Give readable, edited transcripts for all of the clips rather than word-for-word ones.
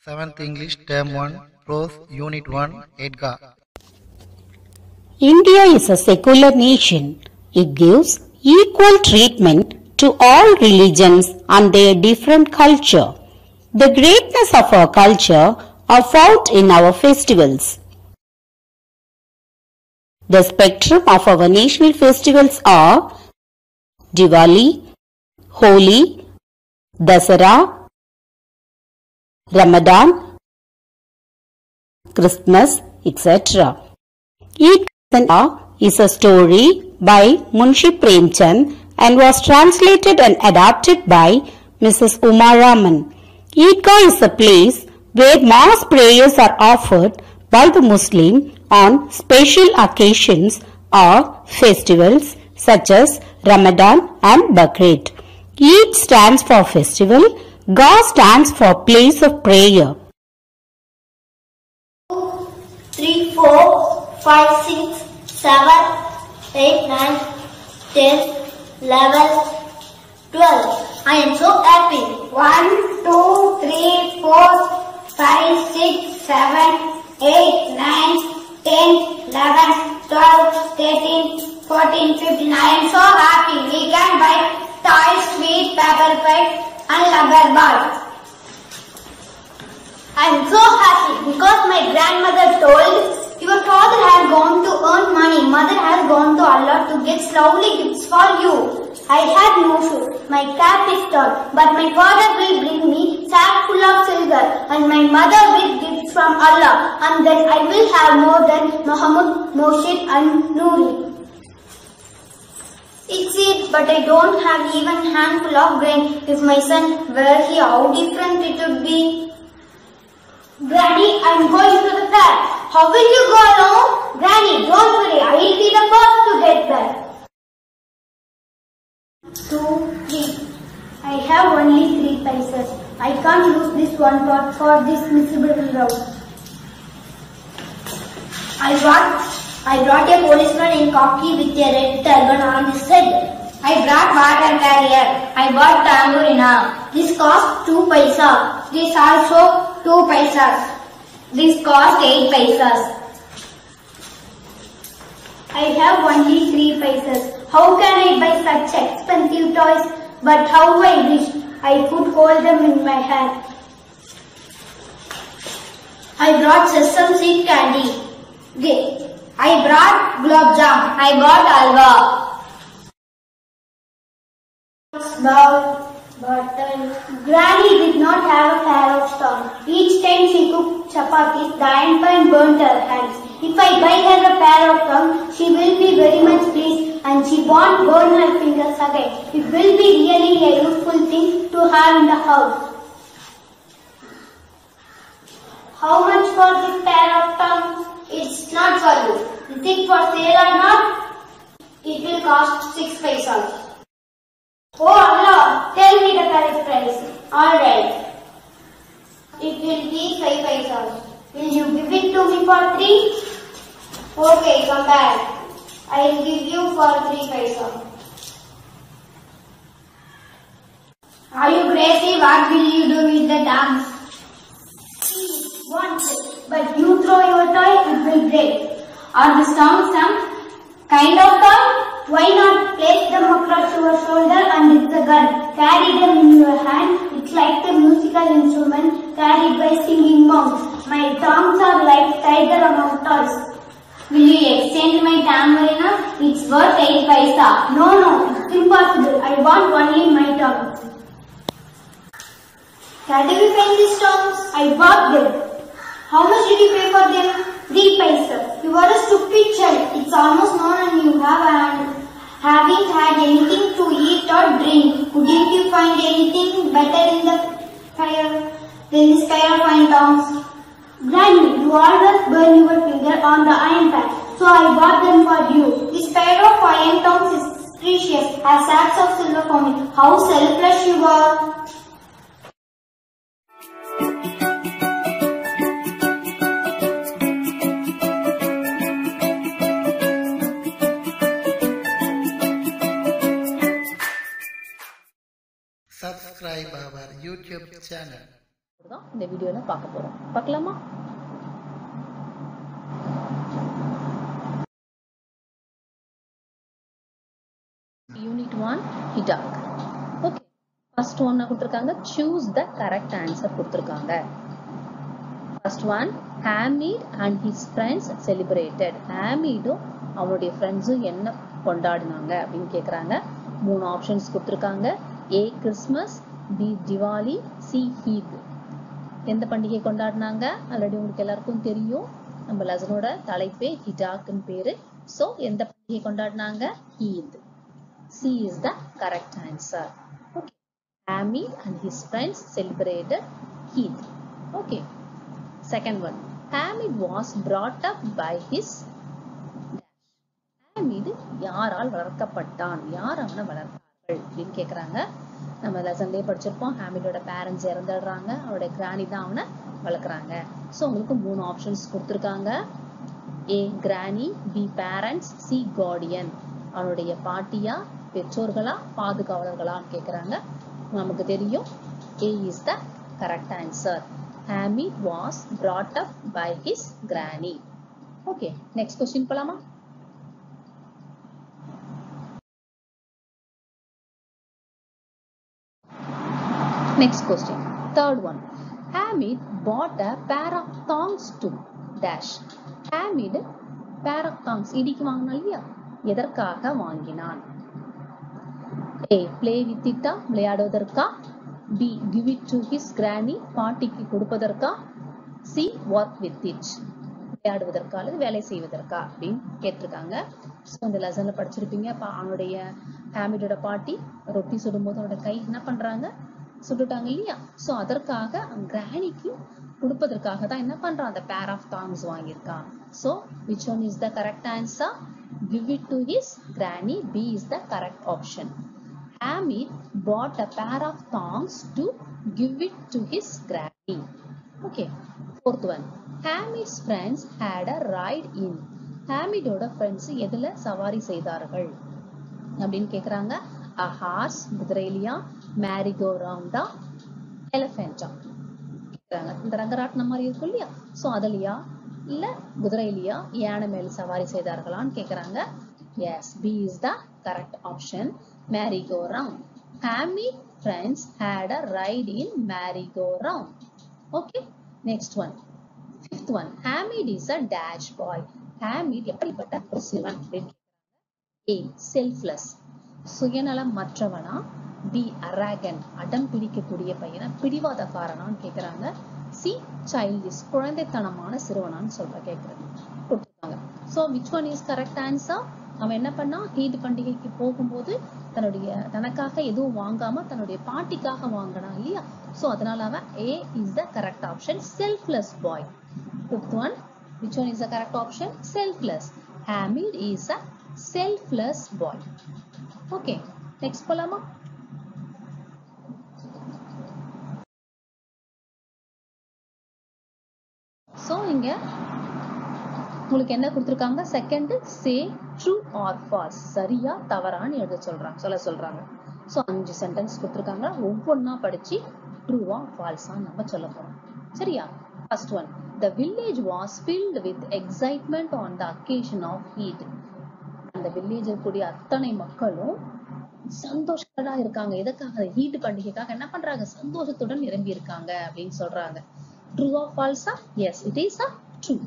7th English Term 1, Prose Unit 1, Edgar. India is a secular nation. It gives equal treatment to all religions and their different culture. The greatness of our culture are found in our festivals. The spectrum of our national festivals are Diwali, Holi, Dasara, Ramadan, Christmas, etc. Eid is a story by Munshi Premchand and was translated and adapted by Mrs. Uma Raman. Eidgah is a place where mass prayers are offered by the Muslim on special occasions or festivals such as Ramadan and Bakrid. Eid stands for festival. Gah stands for place of prayer. 3, 4, 5, 6, 7, 8, 9, 10, 11, 12. I am so happy. 1, 2, 3, 4, 5, 6, 7, 8, 9, 10, 11, 12, 13, 14, 15. I am so happy. We can buy toys, sweet, paper plate and rubber ball. I am so happy because my grandmother told, your father has gone to earn money, mother has gone to Allah to get lovely gifts for you. I had no shoes, my cap is torn, but my father will bring me sack full of silver and my mother with gifts from Allah, and then I will have more than Muhammad, Moshid and Noori. It's it, but I don't have even handful of grain. If my son were here, how different it would be. Granny, I am going to the fair. How will you go along? Granny, don't worry, I will be the first to get there. 2, 3. I have only 3 paisas. I can't use this one pot for this miserable route. I brought a policeman in khaki with a red turban on his head. I brought water carrier. I bought tambourina. This cost 2 paisa. This also 2 paisas. This cost 8 paisas. I have only 3 paisas. How can I buy such expensive toys? But how I wish I could hold them in my hand. I brought sesame seed candy. I brought gulab jam. I bought alwa. But Granny did not have a pair of stones. Each time she cooked chapatis, the iron pan burnt her hands. If I buy her a pair of tongs, she will be very much pleased and she won't burn her fingers again. It will be really a useful thing to have in the house. How much for this pair of tongs? It's not for you. Is it for sale or not? It will cost 6 paisas. Oh Allah, tell me the correct price. Alright. It will be 5 paisas. Will you give it to me for 3? Okay, come back. I will give you for 3 paisas. Are you crazy? What will you do with the tongs? Once, but you throw your toy, it will break. Are the tongs some kind of tongue? Why not place them across your shoulder and it's a gun? Carry them in your hand. It's like a musical instrument carried by singing monks. My tongs are like tiger among toys. Will you exchange my tambourina? It's worth 8 paisa. No, it's impossible. I want only my tongs. Where did you find these tongs? I bought them. How much did you pay for them? 3 paisa. You are a stupid child. It's almost noon and you haven't had anything to eat or drink. Couldn't you find anything better in the fire than this pair of iron tongs? Granny, you always burn your finger on the iron pan, so I bought them for you. This pair of iron tongs is precious, as sacks of silver for me. How selfless you are. Subscribe our YouTube channel. தான் இந்த வீடியோல பார்க்க போறோம். பார்க்கலாமா? Unit 1 Hidak. Okay. First one கொடுத்திருக்காங்க choose the correct answer கொடுத்திருக்காங்க. First one Hamid and his friends celebrated. Hamidum அவனுடைய ஃப்ரெண்ட்ஸும் என்ன கொண்டாடினாங்க அப்படின்னு கேக்குறாங்க. 3 ஆப்ஷன்ஸ் கொடுத்திருக்காங்க. A Christmas, B Diwali, C Eid. எந்த பண்டிகை கொண்டாடினாங்க? ஆல்ரெடி உங்களுக்கு எல்லாருக்கும் தெரியும். நம்ம லெசனோட தலைப்பே ஹிடாக்னு பேரு. சோ எந்த பண்டிகை கொண்டாடினாங்க? Eid. C is the correct answer. Okay. Hamid and his friends celebrated Eid. Okay. Second one. Hamid was brought up by his Hamid யாரால் வளர்க்கப்பட்டான்? யார் அவனை வளர்த்தார்கள் அப்படின்னு கேக்குறாங்க. நம்ம லெசன்லயே படிச்சிருப்போம். ஹாமிடோட பேரண்ட்ஸ் இறந்துடுறாங்க. அவரோட கிரானி தான் அவனை வளர்க்குறாங்க. ஸோ உங்களுக்கு 3 ஆப்ஷன்ஸ் கொடுத்துருக்காங்க. A granny, B parents, C Guardian. அவனுடைய பாட்டியா, பெற்றோர்களா, பாதுகாவலர்களான்னு கேக்குறாங்க. நமக்கு தெரியும் A is the correct answer. Hamid was brought up by his granny. Okay, next question போலாமா? Next question. Third one. Hamid bought a pair of thongs to dash. Hamid pair of thongs இடிக்கு வாங்கினான் இல்லையா? எதற்காக வாங்கினான்? A. Play with it, விளையாடுவதற்கா? B. Give it to his granny, பாட்டிக்கு கொடுப்பதற்கா? C. Work with it, விளையாடுவதற்கா அல்லது வேலை செய்வதற்கா அப்படின்னு கேட்டிருக்காங்க. ஸோ இந்த லெசன்ல படிச்சிருப்பீங்க. அவனுடைய ஹாமிடோட பாட்டி ரொட்டி சுடும்போது அவனோட கை என்ன பண்றாங்க? சுட்டுட்டாங்க இல்லையா? ஸோ அதற்காக கிரானிக்கு கொடுப்பதற்காக தான் என்ன பண்றான்? அந்த பேர் ஆஃப் தாங்ஸ் வாங்கியிருக்கான். So which one is the correct answer? Give it to his granny. B is the correct option. Hamid bought a pair of thongs to give it to his granny. Okay. Fourth one. Hamid's friends had a ride in. Hamidோட friends எதுல சவாரி செய்தார்கள் அப்படின்னு கேக்குறாங்க. A horse, குதிரையிலியா, merry-go-round-ஆ, elephant-ஆ கேக்குறாங்க. இந்த ரங்கராட்டினம் மாதிரி இருக்கும் இல்லையா? சோ அதுலயா இல்ல குதிரையிலியா, யானை மேல சவாரி செய்தார்களான்னு கேக்குறாங்க. Yes, B is the correct option. Merry-go-round. Hamid friends had a ride in merry-go-round. Okay, next one. Fifth one. Hamid is a dash boy. Hamid எப்படிப்பட்ட ஒரு சிறுவன் அப்படின்னு கேக்குறாங்க. A. Selfless, சுயநலம் மற்றவனா? B. Arrogant, அடம் பிடிக்கக்கூடிய பையனா, பிடிவாதக்காரனான்னு கேக்குறாங்க. C. Childish, குழந்தைத்தனமான சிறுவனான்னு கேக்குறாங்க கொடுத்துருக்காங்க. So which one is correct answer? அவன் என்ன பண்ணா? ஈத் பண்டிகைக்கு போகும்போது தனக்காக எதுவும் வாங்காம தன்னுடைய பாட்டிக்காக வாங்கினான் இல்லையா? சோ அதனால அவன் A is the correct option. Selfless boy. Fifth one. Which one is the correct option? Selfless. Hamid is a selfless boy. Okay, next போலாமா? So இங்க உங்களுக்கு என்ன கொடுத்திருக்காங்க? Second say true or false, சரியா தவறான்னு எழுத சொல்றாங்க. சோ 5 சென்டென்ஸ் கொடுத்திருக்காங்க. ஒவ்வொன்னா படிச்சு ட்ரூவா ஃபால்ஸா நம்ம சொல்ல போறோம். சரியா? First one. The village was filled with excitement on the occasion of Eid. அந்த வில்லேஜில் கூடிய அத்தனை மக்களும் சந்தோஷமா இருக்காங்க. எதுக்காக? ஈத் பண்டிகைக்காக என்ன பண்றாங்க? சந்தோஷத்துடன் நிரம்பி இருக்காங்க அப்படின்னு சொல்றாங்க. True or false? Yes, it is a true.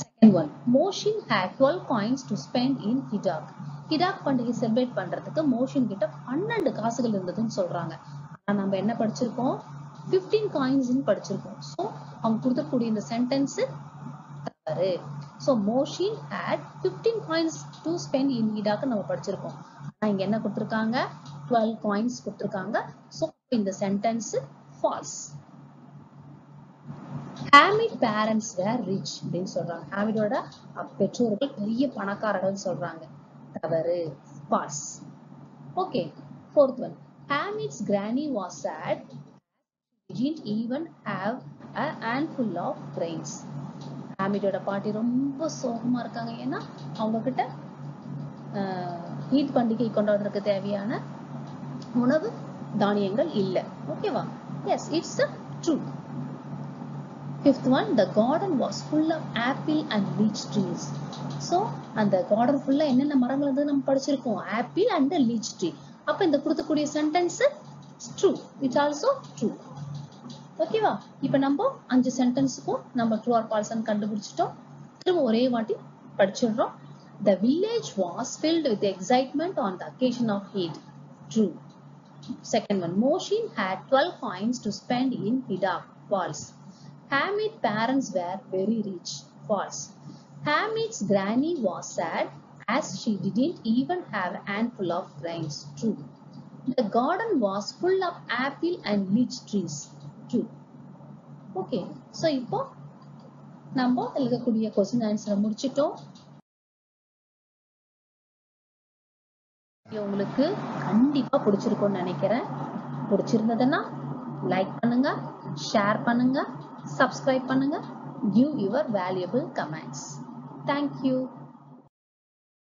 Second one. Mohsin had 12 coins to spend in Hidak. Hidak பண்டிகை செலிப்ரேட் பண்றதுக்கு மோஷின் கிட்ட 12 காசுகள் இருந்ததுன்னு சொல்றாங்க. ஆனா நம்ம என்ன படிச்சிருக்கோம்? 15 coins படிச்சிருக்கோம். சோ அவங்க கொடுக்கக்கூடிய இந்த சென்டென்ஸ் தவறு. So Mohsin had 15 coins to spend in Hidak நம்ம படிச்சிருக்கோம். ஆனா இங்க என்ன கொடுத்திருக்காங்க? 12 coins கொடுத்திருக்காங்க. சோ இந்த sentence false. Hamid parents were rich அப்படின்னு சொல்றாங்க. ஹாமிடோட பெற்றோர்கள் பெரிய பணக்காரர்கள் சொல்றாங்க. தவறு. false. Okay. Fourth one. Hamid's granny was sad. She didn't even have a handful of grains. ஹாமிடோட பாட்டி ரொம்ப சோகமா இருக்காங்க. ஏன்னா அவங்க கிட்ட ஈத் பண்டிகை கொண்டாடுறதுக்கு தேவையான உணவு தானியங்கள் இல்ல. ஓகேவா? Yes, it's the true. Fifth one, the garden was full of apple and leech trees. So அந்த garden full என்னென்ன மரங்கள் இருந்தது நம்ம படிச்சிருக்கோம், apple and leech tree. அப்ப இந்த கொடுக்கக்கூடிய sentence true, it's also true. ஓகேவா? இப்போ நம்ம 5 சென்டென்ஸ்க்கும் நம்ம true or false ன்னு கண்டுபிடிச்சிட்டோம். திரும்ப ஒரே வாட்டி படிச்சிடுறோம். The village was filled with excitement on the occasion of Eid. True. Second one, Mohsin had 12 coins to spend in Hidab. False. Hamid's parents were very rich. False. Hamid's granny was sad as she didn't even have a handful of grains. True. The garden was full of apple and leech trees. True. Okay. So, இப்போ நம்ம எழுதக்கூடிய question answer முடிச்சிட்டோம். உங்களுக்கு கண்டிப்பா பிடிச்சிருக்கும்னு நினைக்கிறேன். பிடிச்சிருந்ததுன்னா like பண்ணுங்க, ஷேர் பண்ணுங்க, சப்ஸ்கிரைப் பண்ணுங்க, give your valuable comments. Thank you.